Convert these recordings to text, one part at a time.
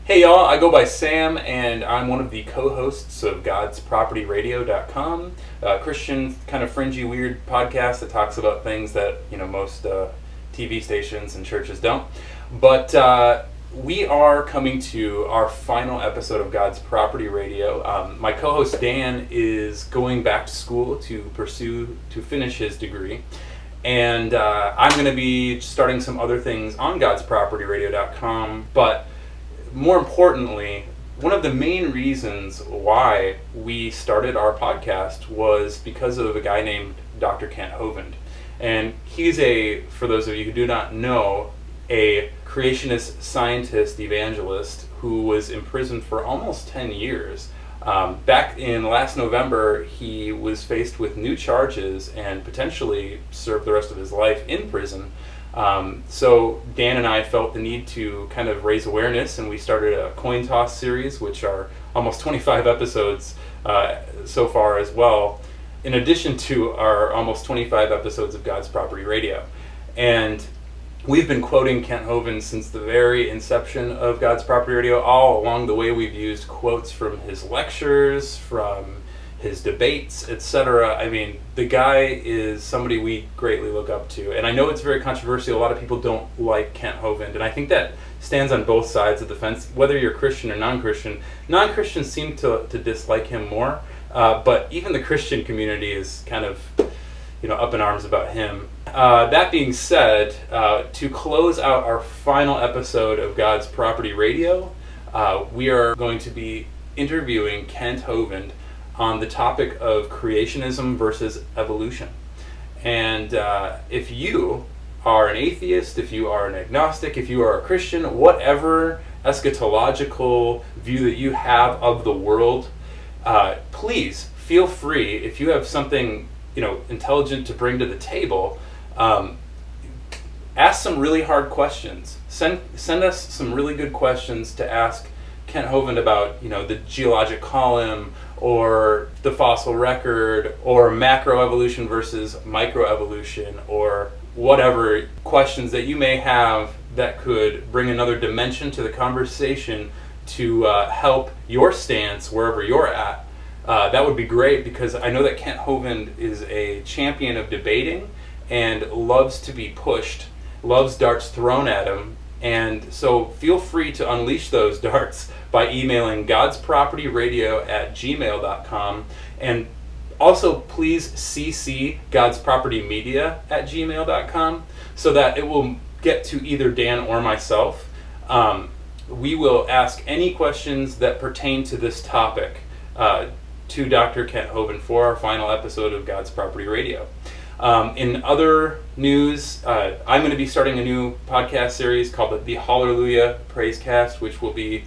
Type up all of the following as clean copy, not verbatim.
Hey y'all, I go by Sam and I'm one of the co-hosts of GodsPropertyRadio.com, a Christian kind of fringy weird podcast that talks about things that most TV stations and churches don't. But we are coming to our final episode of God's Property Radio. My co-host Dan is going back to school to finish his degree. And I'm going to be starting some other things on GodsPropertyRadio.com, but more importantly, one of the main reasons why we started our podcast was because of a guy named Dr. Kent Hovind. And he's for those of you who do not know, a creationist scientist evangelist who was imprisoned for almost 10 years. Back in last November, he was faced with new charges and potentially served the rest of his life in prison. So Dan and I felt the need to kind of raise awareness, and we started a coin toss series, which are almost 25 episodes so far as well, in addition to our almost 25 episodes of God's Property Radio. And we've been quoting Kent Hovind since the very inception of God's Property Radio. All along the way, we've used quotes from his lectures, from his debates, etc. I mean, the guy is somebody we greatly look up to. And I know it's very controversial. A lot of people don't like Kent Hovind, and I think that stands on both sides of the fence, whether you're Christian or non-Christian. Non-Christians seem to dislike him more, but even the Christian community is kind of up in arms about him. That being said, to close out our final episode of God's Property Radio, we are going to be interviewing Kent Hovind on the topic of creationism versus evolution. And if you are an atheist, if you are an agnostic, if you are a Christian, whatever eschatological view that you have of the world, please feel free, if you have something intelligent to bring to the table, ask some really hard questions. Send us some really good questions to ask Kent Hovind about the geologic column, or the fossil record, or macroevolution versus microevolution, or whatever questions that you may have that could bring another dimension to the conversation to help your stance wherever you're at. That would be great, because I know that Kent Hovind is a champion of debating and loves to be pushed, loves darts thrown at him. And so feel free to unleash those darts by emailing godspropertyradio@gmail.com, and also please CC godspropertymedia@gmail.com so that it will get to either Dan or myself. We will ask any questions that pertain to this topic to Dr. Kent Hovind for our final episode of God's Property Radio. In other news, I'm going to be starting a new podcast series called the Hallelujah Praisecast, which will be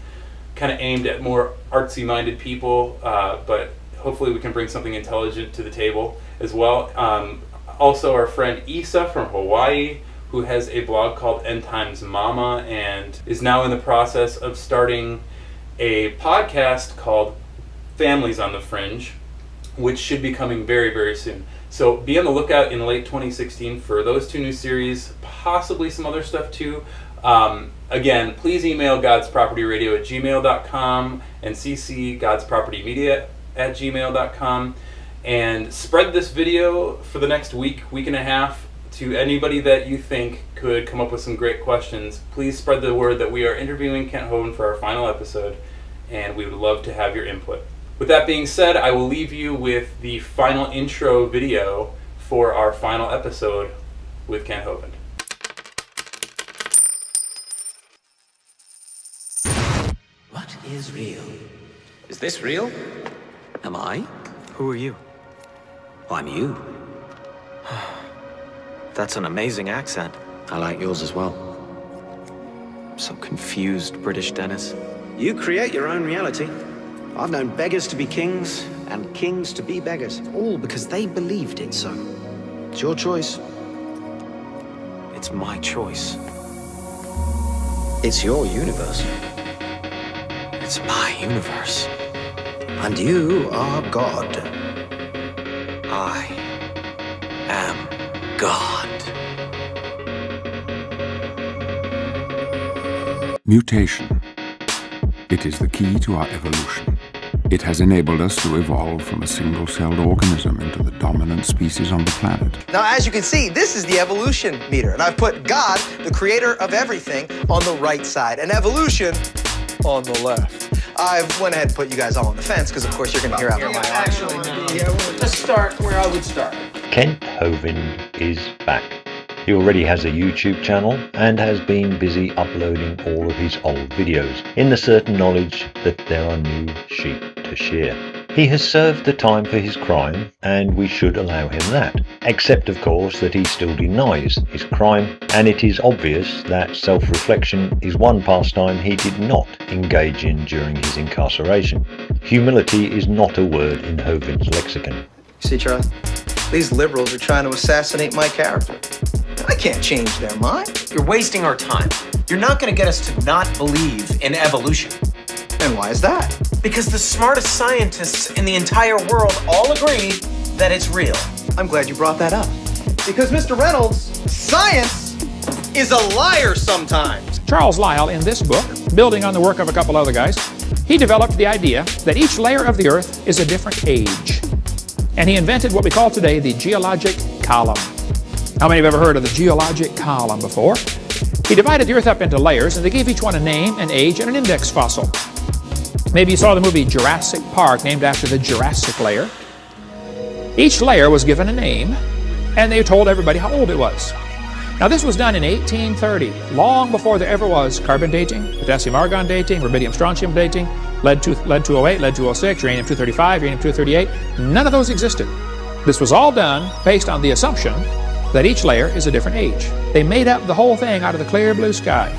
kind of aimed at more artsy-minded people, but hopefully we can bring something intelligent to the table as well. Also, our friend Isa from Hawaii, who has a blog called End Times Mama, and is now in the process of starting a podcast called Families on the Fringe, which should be coming very, very soon. So be on the lookout in late 2016 for those two new series, possibly some other stuff too. Again, please email godspropertyradio@gmail.com and CC godspropertymedia@gmail.com, and spread this video for the next week and a half to anybody that you think could come up with some great questions. Please spread the word that we are interviewing Kent Hovind for our final episode, and we would love to have your input. With that being said, I will leave you with the final intro video for our final episode with Kent Hovind. What is real? Is this real? Am I? Who are you? I'm you. That's an amazing accent. I like yours as well. So confused, British Dennis. You create your own reality. I've known beggars to be kings, and kings to be beggars, all because they believed it so. It's your choice. It's my choice. It's your universe. It's my universe. And you are God. I am God. Mutation. It is the key to our evolution. It has enabled us to evolve from a single-celled organism into the dominant species on the planet. Now, as you can see, this is the evolution meter, and I've put God, the creator of everything, on the right side, and evolution on the left. I've went ahead and put you guys all on the fence, because of course you're going to hear out my argument. Let's start where I would start. Kent Hovind is back. He already has a YouTube channel and has been busy uploading all of his old videos, in the certain knowledge that there are new sheep to shear. He has served the time for his crime, and we should allow him that, except of course that he still denies his crime, and it is obvious that self-reflection is one pastime he did not engage in during his incarceration. Humility is not a word in Hovind's lexicon. See, Charlie, these liberals are trying to assassinate my character. I can't change their mind. You're wasting our time. You're not going to get us to not believe in evolution. And why is that? Because the smartest scientists in the entire world all agree that it's real. I'm glad you brought that up. Because, Mr. Reynolds, science is a liar sometimes. Charles Lyell, in this book, building on the work of a couple other guys, he developed the idea that each layer of the Earth is a different age. And he invented what we call today the geologic column. How many have ever heard of the geologic column before? He divided the Earth up into layers, and they gave each one a name, an age, and an index fossil. Maybe you saw the movie Jurassic Park, named after the Jurassic layer. Each layer was given a name, and they told everybody how old it was. Now this was done in 1830, long before there ever was carbon dating, potassium-argon dating, rubidium-strontium dating, lead-208, lead-206, uranium-235, uranium-238. None of those existed. This was all done based on the assumption that each layer is a different age. They made up the whole thing out of the clear blue sky.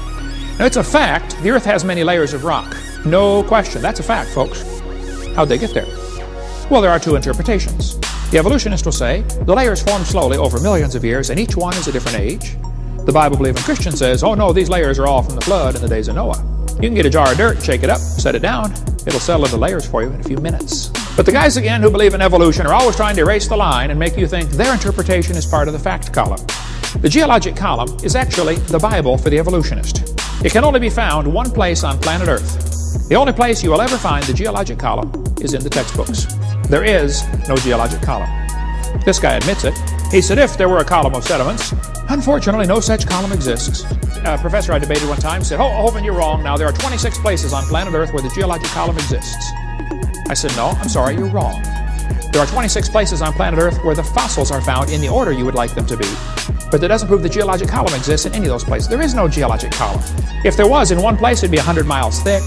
Now it's a fact, the Earth has many layers of rock. No question, that's a fact, folks. How'd they get there? Well, there are two interpretations. The evolutionist will say, the layers formed slowly over millions of years, and each one is a different age. The Bible-believing Christian says, oh no, these layers are all from the flood in the days of Noah. You can get a jar of dirt, shake it up, set it down. It'll settle into layers for you in a few minutes. But the guys, again, who believe in evolution are always trying to erase the line and make you think their interpretation is part of the fact column. The geologic column is actually the Bible for the evolutionist. It can only be found one place on planet Earth. The only place you will ever find the geologic column is in the textbooks. There is no geologic column. This guy admits it. He said if there were a column of sediments, unfortunately no such column exists. A professor I debated one time said, oh, Hovind, you're wrong. Now there are 26 places on planet Earth where the geologic column exists. I said, no, I'm sorry, you're wrong. There are 26 places on planet Earth where the fossils are found in the order you would like them to be. But that doesn't prove the geologic column exists in any of those places. There is no geologic column. If there was in one place, it'd be 100 miles thick.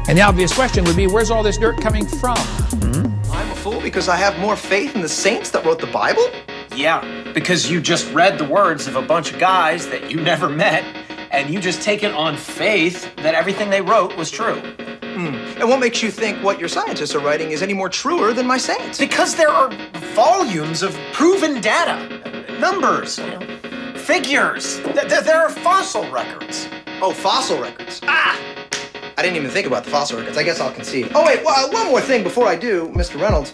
And the obvious question would be, where's all this dirt coming from? I'm a fool because I have more faith in the saints that wrote the Bible? Yeah, because you just read the words of a bunch of guys that you never met, and you just take it on faith that everything they wrote was true. And what makes you think what your scientists are writing is any more truer than my saints? Because there are volumes of proven data, numbers, figures. There are fossil records. Oh, fossil records. Ah! I didn't even think about the fossil records. I guess I'll concede. Oh, wait, one more thing before I do, Mr. Reynolds.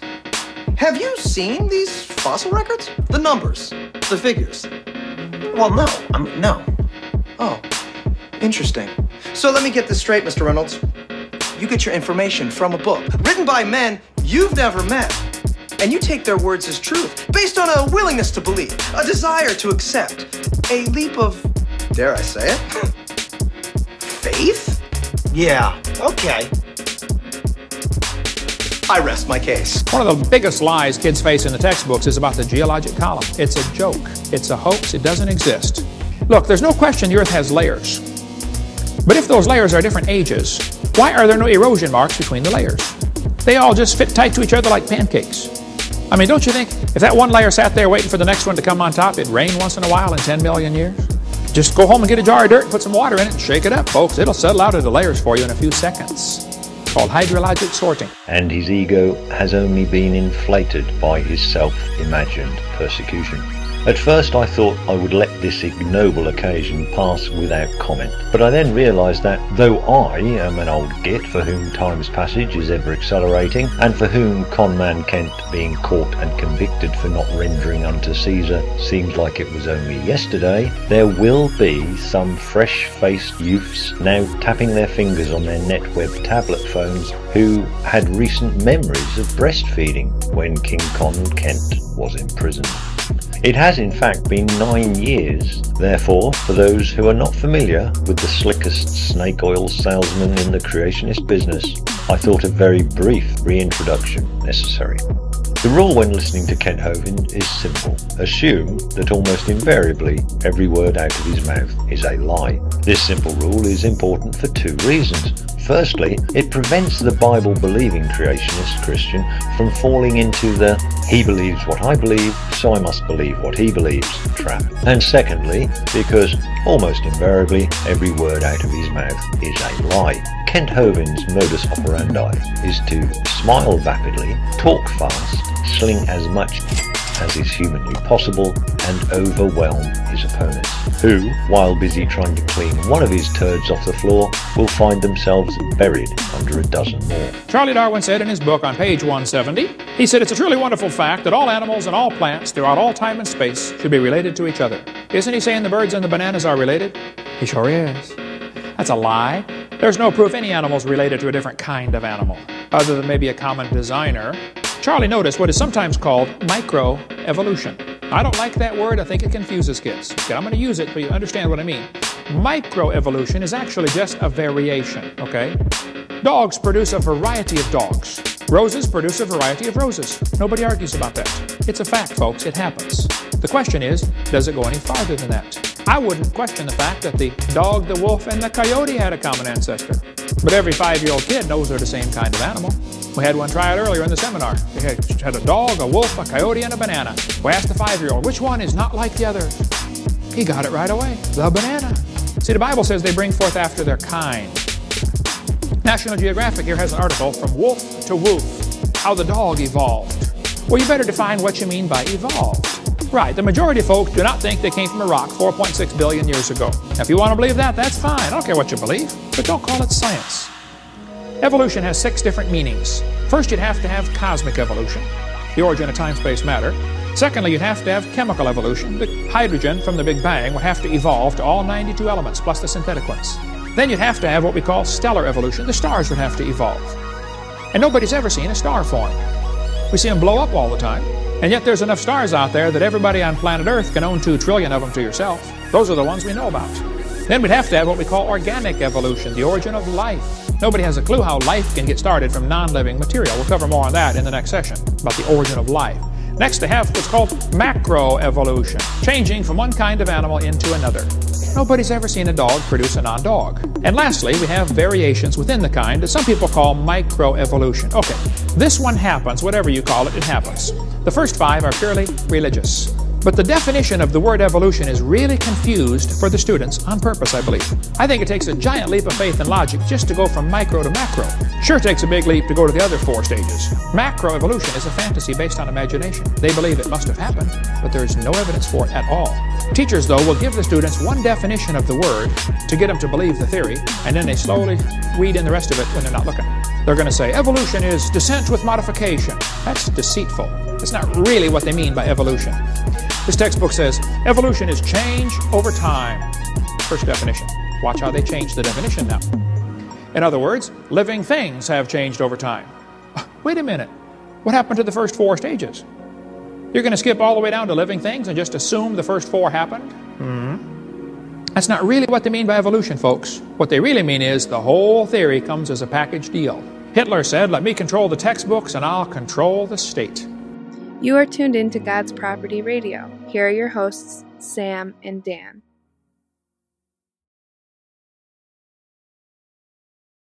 Have you seen these fossil records? The numbers, the figures. Well, no. No. Oh, interesting. So let me get this straight, Mr. Reynolds. You get your information from a book written by men you've never met. And you take their words as truth, based on a willingness to believe, a desire to accept, a leap of, dare I say it, faith? Yeah, okay. I rest my case. One of the biggest lies kids face in the textbooks is about the geologic column. It's a joke. It's a hoax. It doesn't exist. Look, there's no question the Earth has layers. But if those layers are different ages, why are there no erosion marks between the layers? They all just fit tight to each other like pancakes. I mean, don't you think if that one layer sat there waiting for the next one to come on top, it'd rain once in a while in 10 million years? Just go home and get a jar of dirt, put some water in it, and shake it up, folks. It'll settle out into layers for you in a few seconds. It's called hydrologic sorting. And his ego has only been inflated by his self-imagined persecution. At first I thought I would let this ignoble occasion pass without comment, but I then realised that though I am an old git for whom time's passage is ever accelerating, and for whom conman Kent being caught and convicted for not rendering unto Caesar seems like it was only yesterday, there will be some fresh-faced youths now tapping their fingers on their NetWeb tablet phones who had recent memories of breastfeeding when King Con Kent was imprisoned. It has in fact been 9 years. Therefore, for those who are not familiar with the slickest snake oil salesman in the creationist business, I thought a very brief reintroduction necessary. The rule when listening to Kent Hovind is simple. Assume that almost invariably every word out of his mouth is a lie. This simple rule is important for two reasons. Firstly, it prevents the Bible-believing creationist Christian from falling into the "he believes what I believe, so I must believe what he believes" trap. And secondly, because almost invariably every word out of his mouth is a lie. Kent Hovind's modus operandi is to smile vapidly, talk fast, sling as much as is humanly possible, and overwhelm his opponents, who, while busy trying to clean one of his turds off the floor, will find themselves buried under a dozen more. Charlie Darwin said in his book on page 170, he said, "It's a truly wonderful fact that all animals and all plants throughout all time and space should be related to each other." Isn't he saying the birds and the bananas are related? He sure is. That's a lie. There's no proof any animal's related to a different kind of animal, other than maybe a common designer. Charlie noticed what is sometimes called microevolution. I don't like that word. I think it confuses kids. Okay, I'm going to use it, but you understand what I mean. Microevolution is actually just a variation, okay? Dogs produce a variety of dogs. Roses produce a variety of roses. Nobody argues about that. It's a fact, folks. It happens. The question is, does it go any farther than that? I wouldn't question the fact that the dog, the wolf, and the coyote had a common ancestor. But every 5-year-old kid knows they're the same kind of animal. We had one try it earlier in the seminar. They had a dog, a wolf, a coyote, and a banana. We asked the 5-year-old, which one is not like the others? He got it right away, the banana. See, the Bible says they bring forth after their kind. National Geographic here has an article, From Wolf to Woof, How the Dog Evolved. Well, you better define what you mean by evolved. Right, the majority of folks do not think they came from a rock 4.6 billion years ago. Now, if you want to believe that, that's fine. I don't care what you believe, but don't call it science. Evolution has 6 different meanings. First, you'd have to have cosmic evolution, the origin of time-space matter. Secondly, you'd have to have chemical evolution. The hydrogen from the Big Bang would have to evolve to all 92 elements, plus the synthetic ones. Then you'd have to have what we call stellar evolution. The stars would have to evolve. And nobody's ever seen a star form. We see them blow up all the time. And yet there's enough stars out there that everybody on planet Earth can own 2 trillion of them to yourself. Those are the ones we know about. Then we'd have to have what we call organic evolution, the origin of life. Nobody has a clue how life can get started from non-living material. We'll cover more on that in the next session, about the origin of life. Next, they have what's called macroevolution, changing from one kind of animal into another. Nobody's ever seen a dog produce a non-dog. And lastly, we have variations within the kind that some people call microevolution. Okay, this one happens, whatever you call it, it happens. The first 5 are purely religious. But the definition of the word evolution is really confused for the students on purpose, I believe. I think it takes a giant leap of faith and logic just to go from micro to macro. Sure, it takes a big leap to go to the other 4 stages. Macroevolution is a fantasy based on imagination. They believe it must have happened, but there is no evidence for it at all. Teachers, though, will give the students one definition of the word to get them to believe the theory, and then they slowly read in the rest of it when they're not looking. They're going to say, evolution is descent with modification. That's deceitful. That's not really what they mean by evolution. This textbook says, evolution is change over time. First definition. Watch how they change the definition now. In other words, living things have changed over time. Wait a minute. What happened to the first 4 stages? You're going to skip all the way down to living things and just assume the first 4 happened? That's not really what they mean by evolution, folks. What they really mean is the whole theory comes as a package deal. Hitler said, let me control the textbooks and I'll control the state. You are tuned in to God's Property Radio. Here are your hosts, Sam and Dan.